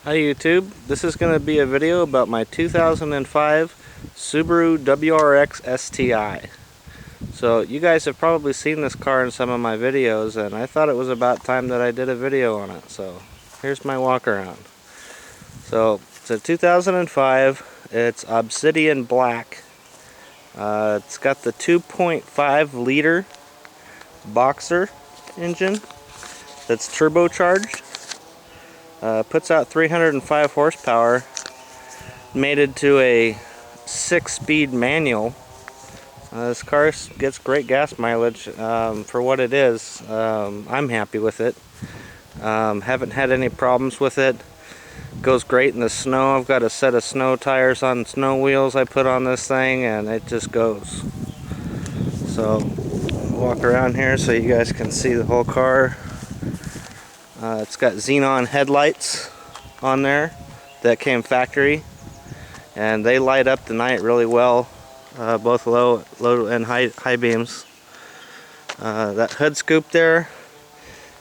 Hi YouTube, this is going to be a video about my 2005 Subaru WRX STI. So you guys have probably seen this car in some of my videos, and I thought it was about time that I did a video on it. So here's my walk around. So it's a 2005, it's obsidian black. It's got the 2.5 liter boxer engine that's turbocharged. Puts out 305 horsepower, mated to a 6-speed manual. This car gets great gas mileage for what it is. I'm happy with it. Haven't had any problems with it. Goes great in the snow. I've got a set of snow tires on snow wheels I put on this thing, and it just goes. So walk around here so you guys can see the whole car. It's got xenon headlights on there that came factory, and they light up the night really well, both low and high beams. That hood scoop there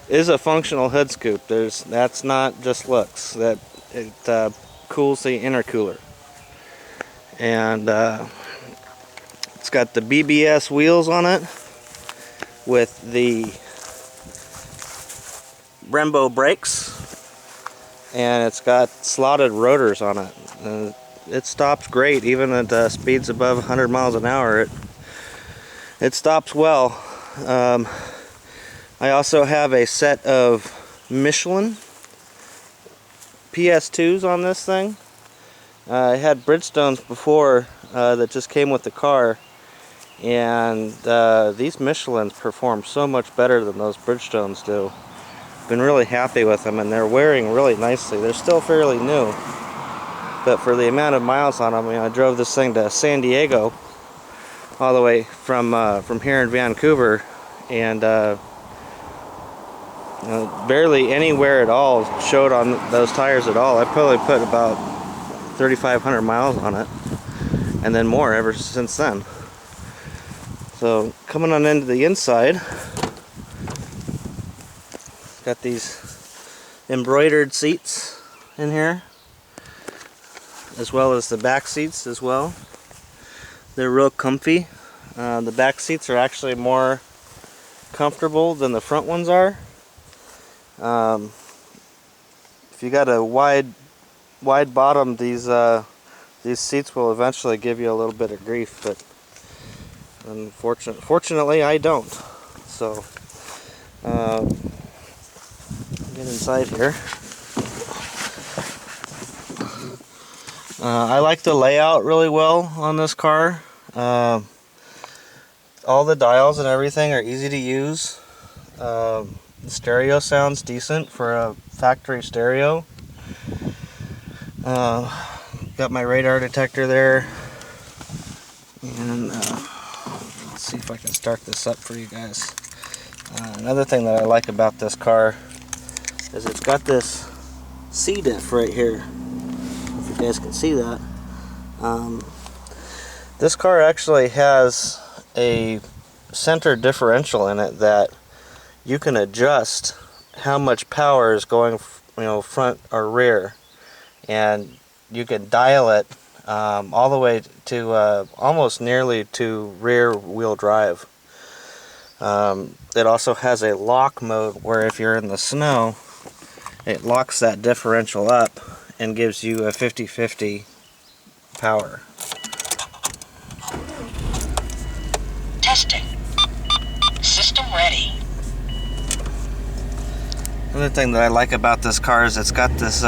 is a functional hood scoop. That's not just looks. That it cools the intercooler, and it's got the BBS wheels on it with the Brembo brakes, and it's got slotted rotors on it. It stops great even at speeds above 100 miles an hour. It stops well. I also have a set of Michelin PS2s on this thing. I had Bridgestones before that just came with the car, and these Michelins perform so much better than those Bridgestones do. Been really happy with them, and they're wearing really nicely. They're still fairly new, but for the amount of miles on them, I drove this thing to San Diego, all the way from here in Vancouver, and barely anywhere at all showed on those tires at all. I probably put about 3,500 miles on it, and then more ever since then. So coming on into the inside, got these embroidered seats in here, as well as the back seats as well. They're real comfy. The back seats are actually more comfortable than the front ones are. If you got a wide bottom, these seats will eventually give you a little bit of grief, but fortunately I don't. So get inside here. I like the layout really well on this car. All the dials and everything are easy to use. The stereo sounds decent for a factory stereo. Got my radar detector there, and let's see if I can start this up for you guys. Another thing that I like about this car is it's got this C-diff right here, if you guys can see that. This car actually has a center differential in it that you can adjust how much power is going, front or rear, and you can dial it all the way to almost nearly to rear wheel drive. It also has a lock mode where if you're in the snow, it locks that differential up and gives you a 50-50 power. Testing. System ready. Another thing that I like about this car is it's got this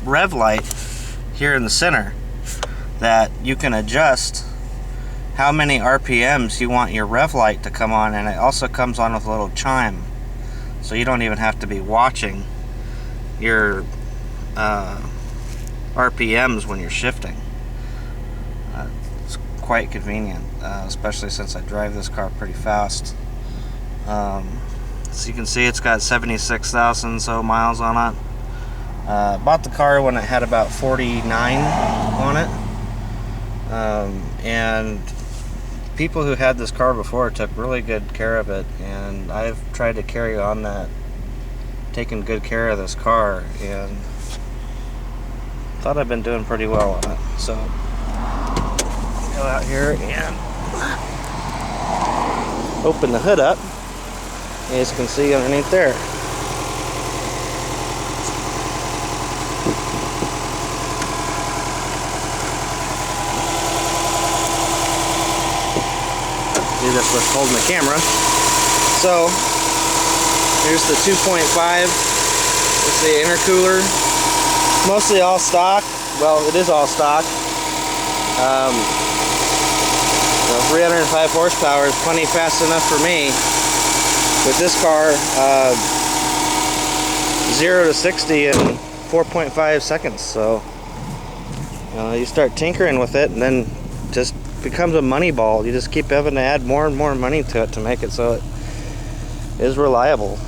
rev light here in the center that you can adjust how many RPMs you want your rev light to come on, and it also comes on with a little chime, so you don't even have to be watching your RPMs when you're shifting. It's quite convenient, especially since I drive this car pretty fast. So you can see it's got 76,000 so miles on it. Bought the car when it had about 49 on it, and people who had this car before took really good care of it, and I've tried to carry on that taken good care of this car, and thought I've been doing pretty well on it. So go out here and open the hood up. As you can see underneath there. Do this with holding the camera. So here's the 2.5. It's the intercooler. Mostly all stock. Well, it is all stock. 305 horsepower is plenty fast enough for me. With this car, 0 to 60 in 4.5 seconds. So you start tinkering with it, and then just becomes a money ball. You just keep having to add more and more money to it to make it so it is reliable.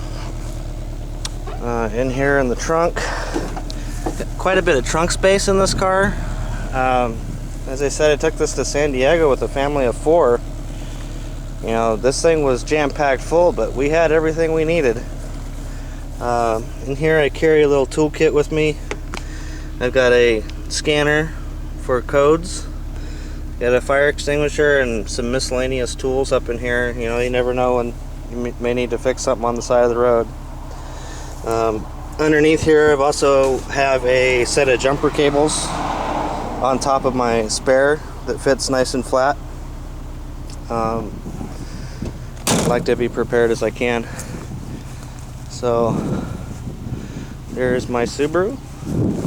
In here in the trunk, quite a bit of trunk space in this car. As I said, I took this to San Diego with a family of 4. You know, this thing was jam-packed full, but we had everything we needed. In here I carry a little toolkit with me. I've got a scanner for codes. Got a fire extinguisher and some miscellaneous tools up in here. You know, you never know when you may need to fix something on the side of the road. Underneath here I've also have a set of jumper cables on top of my spare that fits nice and flat. I like to be prepared as I can. So there's my Subaru,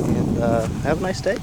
and have a nice day.